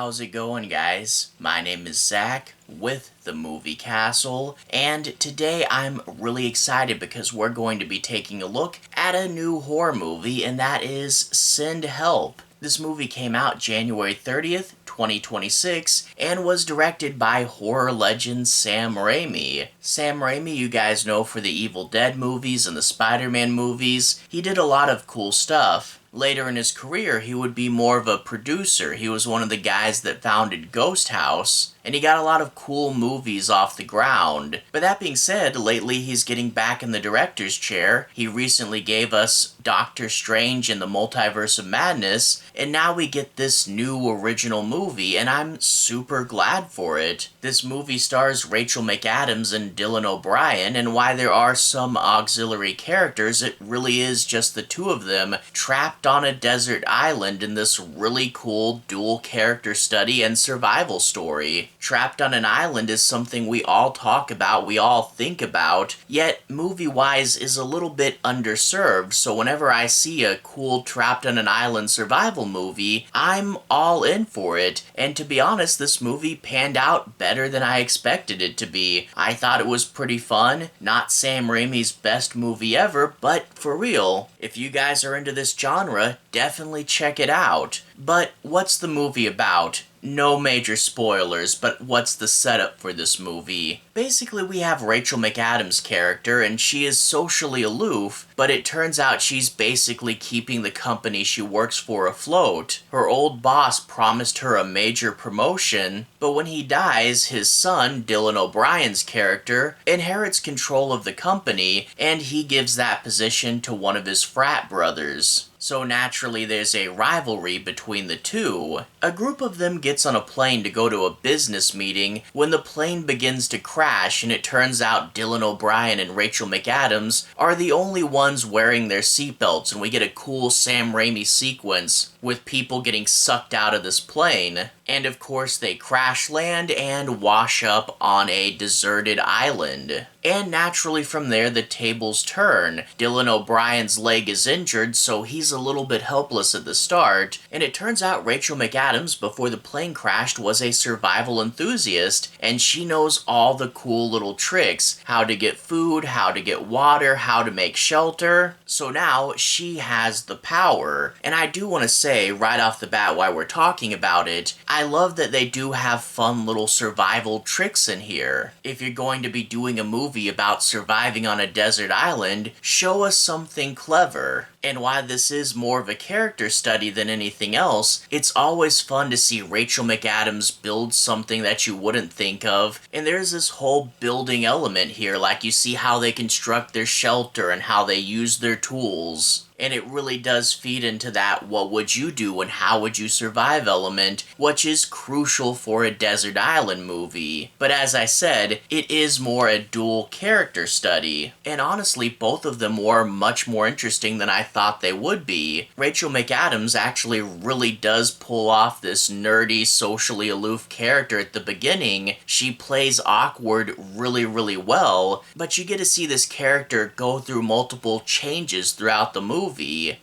How's it going, guys? My name is Zach with the Movie Castle, and today I'm really excited because we're going to be taking a look at a new horror movie, and that is Send Help. This movie came out January 30th, 2026, and was directed by horror legend Sam Raimi. Sam Raimi, you guys know for the Evil Dead movies and the Spider-Man movies. He did a lot of cool stuff. Later in his career, he would be more of a producer. He was one of the guys that founded Ghost House, and he got a lot of cool movies off the ground. But that being said, lately he's getting back in the director's chair. He recently gave us Doctor Strange in the Multiverse of Madness, and now we get this new original movie, and I'm super glad for it. This movie stars Rachel McAdams and Dylan O'Brien, and while there are some auxiliary characters, it really is just the two of them trapped on a desert island in this really cool dual character study and survival story. Trapped on an island is something we all talk about, we all think about, yet movie-wise is a little bit underserved, so whenever I see a cool trapped on an island survival movie, I'm all in for it, and to be honest, this movie panned out better than I expected it to be. I thought it was pretty fun, not Sam Raimi's best movie ever, but for real, if you guys are into this genre, definitely check it out. But what's the movie about? No major spoilers, but what's the setup for this movie? Basically, we have Rachel McAdams' character, and she is socially aloof, but it turns out she's basically keeping the company she works for afloat. Her old boss promised her a major promotion, but when he dies, his son, Dylan O'Brien's character, inherits control of the company, and he gives that position to one of his frat brothers. So naturally there's a rivalry between the two. A group of them gets on a plane to go to a business meeting when the plane begins to crash, and it turns out Dylan O'Brien and Rachel McAdams are the only ones wearing their seatbelts, and we get a cool Sam Raimi sequence with people getting sucked out of this plane. And of course they crash land and wash up on a deserted island. And naturally from there the tables turn. Dylan O'Brien's leg is injured, so he's a little bit helpless at the start, and it turns out Rachel McAdams, before the plane crashed, was a survival enthusiast, and she knows all the cool little tricks. How to get food, how to get water, how to make shelter. So now she has the power. And I do want to say right off the bat while we're talking about it, I love that they do have fun little survival tricks in here. If you're going to be doing a movie about surviving on a desert island, show us something clever. And while this is more of a character study than anything else, it's always fun to see Rachel McAdams build something that you wouldn't think of. And there's this whole building element here, like you see how they construct their shelter and how they use their tools. And it really does feed into that what would you do and how would you survive element, which is crucial for a desert island movie. But as I said, it is more a dual character study. And honestly, both of them were much more interesting than I thought they would be. Rachel McAdams actually really does pull off this nerdy, socially aloof character at the beginning. She plays awkward really well, but you get to see this character go through multiple changes throughout the movie.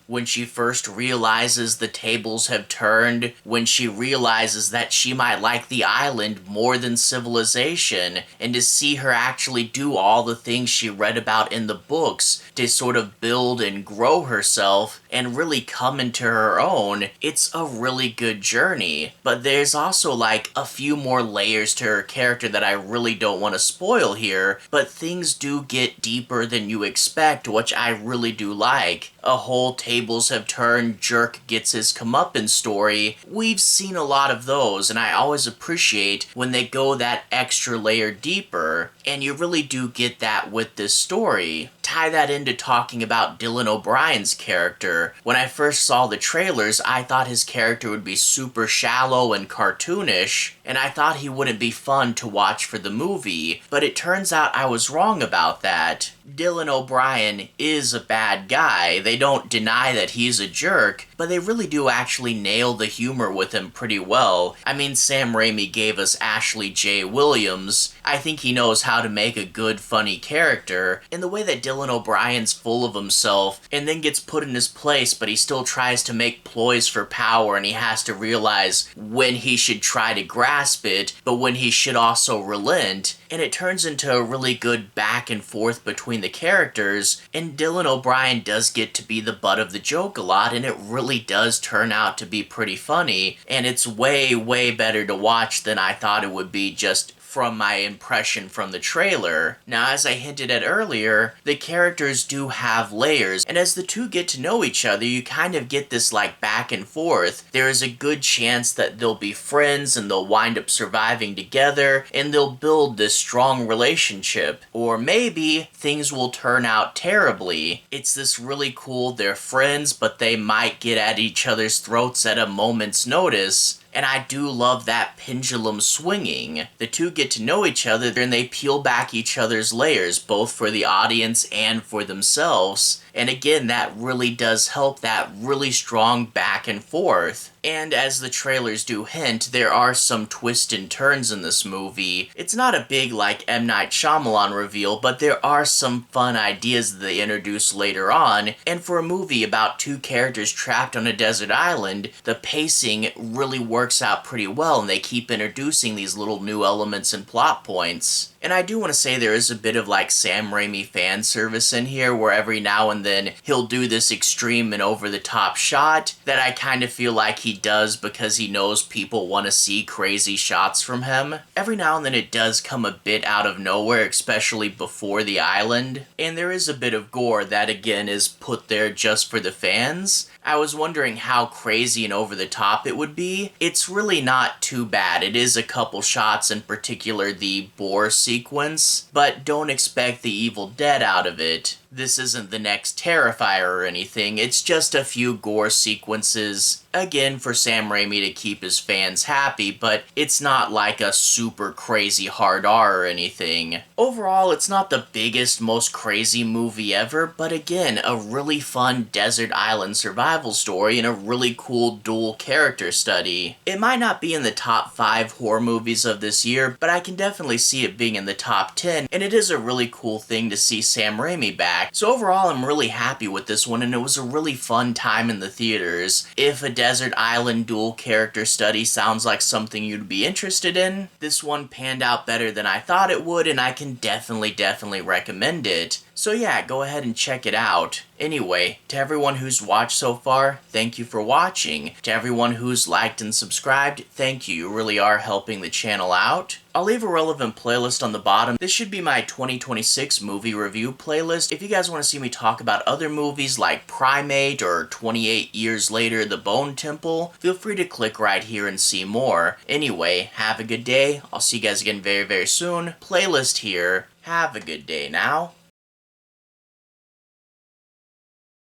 When she first realizes the tables have turned, when she realizes that she might like the island more than civilization, and to see her actually do all the things she read about in the books to sort of build and grow herself and really come into her own, it's a really good journey. But there's also like a few more layers to her character that I really don't want to spoil here, but things do get deeper than you expect, which I really do like. A whole tables have turned, jerk gets his comeuppance story. We've seen a lot of those, and I always appreciate when they go that extra layer deeper, and you really do get that with this story. Tie that into talking about Dylan O'Brien's character. When I first saw the trailers, I thought his character would be super shallow and cartoonish, and I thought he wouldn't be fun to watch for the movie, but it turns out I was wrong about that. Dylan O'Brien is a bad guy. They don't deny that he's a jerk, but they really do actually nail the humor with him pretty well. I mean, Sam Raimi gave us Ashley J. Williams. I think he knows how to make a good, funny character, and the way that Dylan Dylan O'Brien's full of himself and then gets put in his place, but he still tries to make ploys for power, and he has to realize when he should try to grasp it, but when he should also relent. And it turns into a really good back and forth between the characters, and Dylan O'Brien does get to be the butt of the joke a lot, and it really does turn out to be pretty funny, and it's way, way better to watch than I thought it would be just from my impression from the trailer. Now, as I hinted at earlier, the characters do have layers, and as the two get to know each other, you kind of get this like back and forth. There is a good chance that they'll be friends and they'll wind up surviving together, and they'll build this strong relationship. Or maybe things will turn out terribly. It's this really cool, they're friends, but they might get at each other's throats at a moment's notice. And I do love that pendulum swinging. The two get to know each other, then they peel back each other's layers, both for the audience and for themselves. And again, that really does help that really strong back and forth. And as the trailers do hint, there are some twists and turns in this movie. It's not a big, like, M. Night Shyamalan reveal, but there are some fun ideas that they introduce later on. And for a movie about two characters trapped on a desert island, the pacing really works out pretty well, and they keep introducing these little new elements and plot points. And I do want to say there is a bit of like Sam Raimi fan service in here, where every now and then he'll do this extreme and over-the-top shot that I kind of feel like he does because he knows people want to see crazy shots from him. Every now and then it does come a bit out of nowhere, especially before the island, and there is a bit of gore that again is put there just for the fans. I was wondering how crazy and over the top it would be. It's really not too bad. It is a couple shots, in particular the boar sequence, but don't expect the Evil Dead out of it. This isn't the next Terrifier or anything, it's just a few gore sequences, again for Sam Raimi to keep his fans happy, but it's not like a super crazy hard R or anything. Overall, it's not the biggest, most crazy movie ever, but again, a really fun desert island survival story and a really cool dual character study. It might not be in the top 5 horror movies of this year, but I can definitely see it being in the top 10, and it is a really cool thing to see Sam Raimi back. So overall, I'm really happy with this one, and it was a really fun time in the theaters. If a desert island dual character study sounds like something you'd be interested in, this one panned out better than I thought it would, and I can definitely recommend it. So yeah, go ahead and check it out. Anyway, to everyone who's watched so far, thank you for watching. To everyone who's liked and subscribed, thank you. You really are helping the channel out. I'll leave a relevant playlist on the bottom. This should be my 2026 movie review playlist. If you guys want to see me talk about other movies like Primate or 28 Years Later, The Bone Temple, feel free to click right here and see more. Anyway, have a good day. I'll see you guys again very soon. Playlist here. Have a good day now.